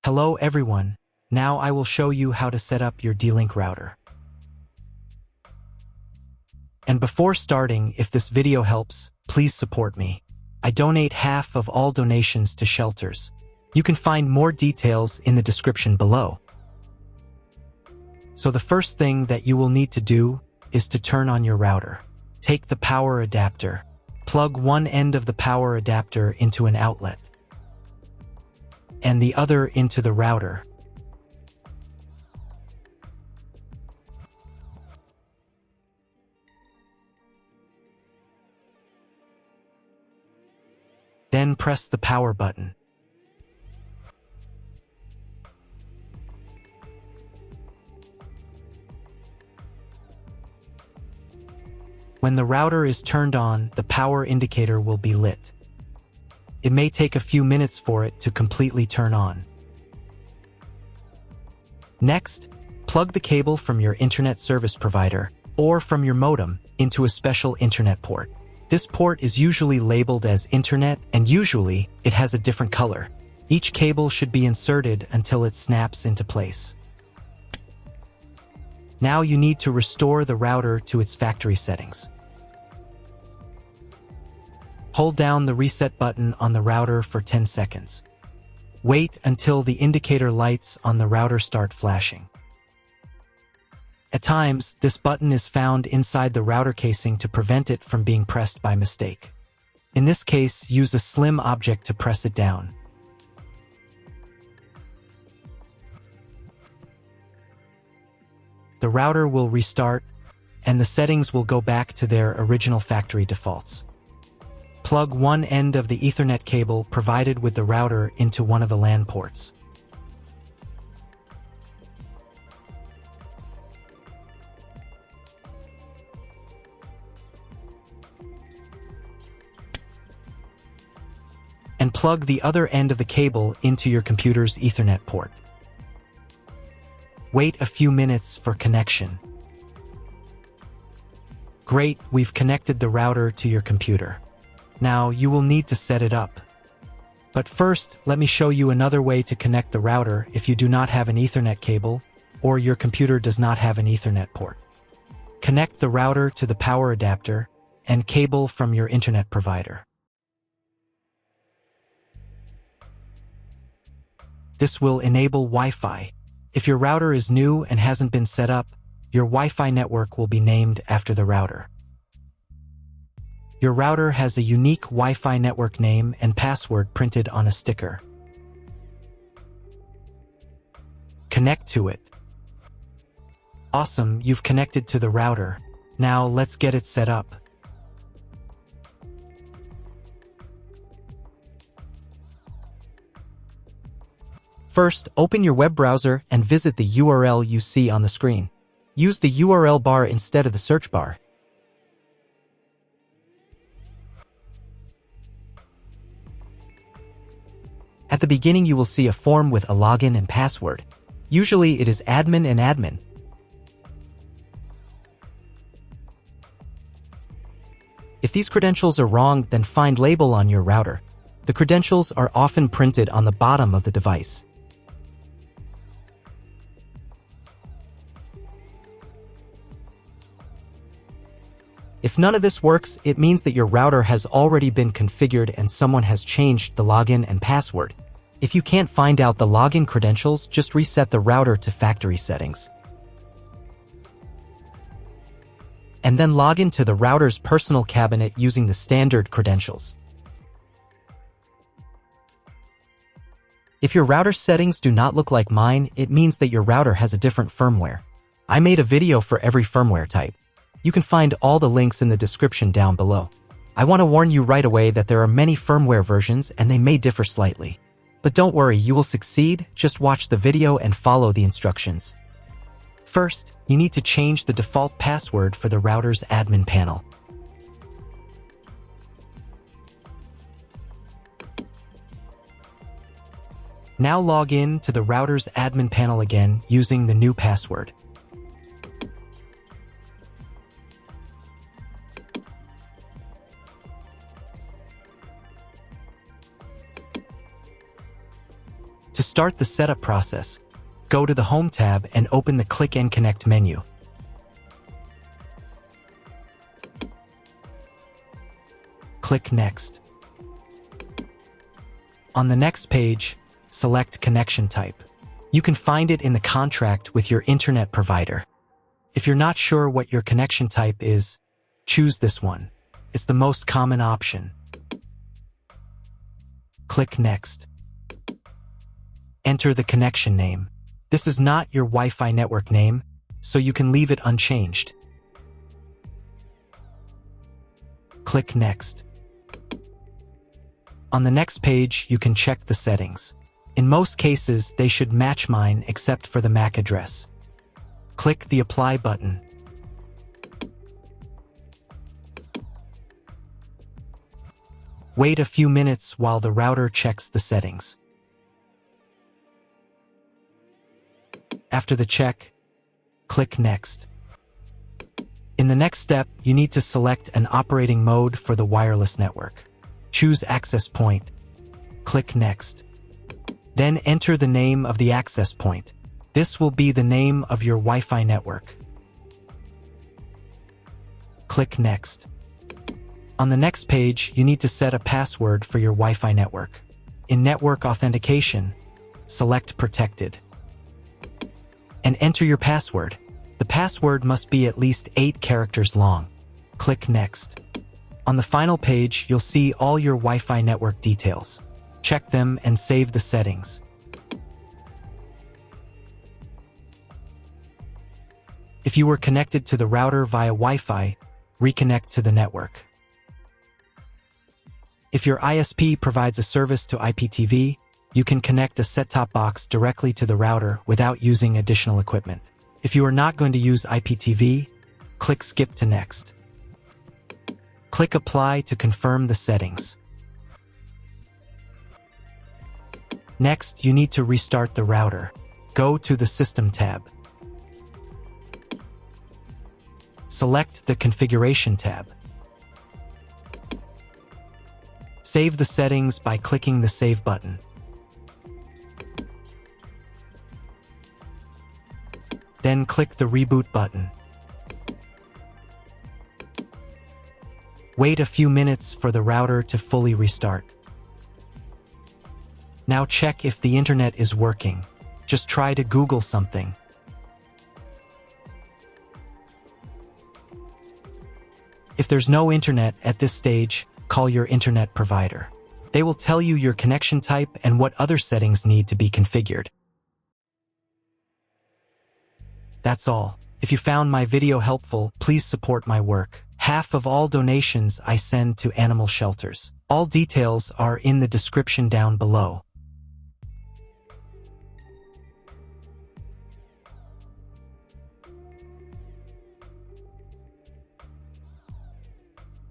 Hello everyone, now I will show you how to set up your D-Link router. And before starting, if this video helps, please support me. I donate half of all donations to shelters. You can find more details in the description below. So the first thing that you will need to do is to turn on your router. Take the power adapter. Plug one end of the power adapter into an outlet and the other into the router. Then press the power button. When the router is turned on, the power indicator will be lit. It may take a few minutes for it to completely turn on. Next, plug the cable from your internet service provider or from your modem into a special internet port. This port is usually labeled as internet, and usually it has a different color. Each cable should be inserted until it snaps into place. Now you need to restore the router to its factory settings. Hold down the reset button on the router for 10 seconds. Wait until the indicator lights on the router start flashing. At times, this button is found inside the router casing to prevent it from being pressed by mistake. In this case, use a slim object to press it down. The router will restart, and the settings will go back to their original factory defaults. Plug one end of the Ethernet cable provided with the router into one of the LAN ports. And plug the other end of the cable into your computer's Ethernet port. Wait a few minutes for connection. Great, we've connected the router to your computer. Now you will need to set it up. But first, let me show you another way to connect the router if you do not have an Ethernet cable or your computer does not have an Ethernet port. Connect the router to the power adapter and cable from your internet provider. This will enable Wi-Fi. If your router is new and hasn't been set up, your Wi-Fi network will be named after the router. Your router has a unique Wi-Fi network name and password printed on a sticker. Connect to it. Awesome, you've connected to the router. Now let's get it set up. First, open your web browser and visit the URL you see on the screen. Use the URL bar instead of the search bar. At the beginning, you will see a form with a login and password. Usually, it is admin and admin. If these credentials are wrong, then find label on your router. The credentials are often printed on the bottom of the device. If none of this works, it means that your router has already been configured and someone has changed the login and password. If you can't find out the login credentials, just reset the router to factory settings. And then log into the router's personal cabinet using the standard credentials. If your router settings do not look like mine, it means that your router has a different firmware. I made a video for every firmware type. You can find all the links in the description down below. I want to warn you right away that there are many firmware versions and they may differ slightly. But don't worry, you will succeed. Just watch the video and follow the instructions. First, you need to change the default password for the router's admin panel. Now log in to the router's admin panel again using the new password. start the setup process, go to the Home tab and open the Click and Connect menu. Click Next. On the next page, select connection type. You can find it in the contract with your internet provider. If you're not sure what your connection type is, choose this one. It's the most common option. Click Next. Enter the connection name. This is not your Wi-Fi network name, so you can leave it unchanged. Click Next. On the next page, you can check the settings. In most cases, they should match mine except for the MAC address. Click the Apply button. Wait a few minutes while the router checks the settings. After the check, click Next. In the next step, you need to select an operating mode for the wireless network. Choose Access Point. Click Next. Then enter the name of the access point. This will be the name of your Wi-Fi network. Click Next. On the next page, you need to set a password for your Wi-Fi network. In Network Authentication, select Protected. And enter your password. The password must be at least 8 characters long. Click Next. On the final page, you'll see all your Wi-Fi network details. Check them and save the settings. If you were connected to the router via Wi-Fi, reconnect to the network. If your ISP provides a service to IPTV, you can connect a set-top box directly to the router without using additional equipment. If you are not going to use IPTV, click Skip to Next. Click Apply to confirm the settings. Next, you need to restart the router. Go to the System tab. Select the Configuration tab. Save the settings by clicking the Save button. Then click the Reboot button. Wait a few minutes for the router to fully restart. Now check if the internet is working. Just try to Google something. If there's no internet at this stage, call your internet provider. They will tell you your connection type and what other settings need to be configured. That's all. If you found my video helpful, please support my work. Half of all donations I send to animal shelters. All details are in the description down below.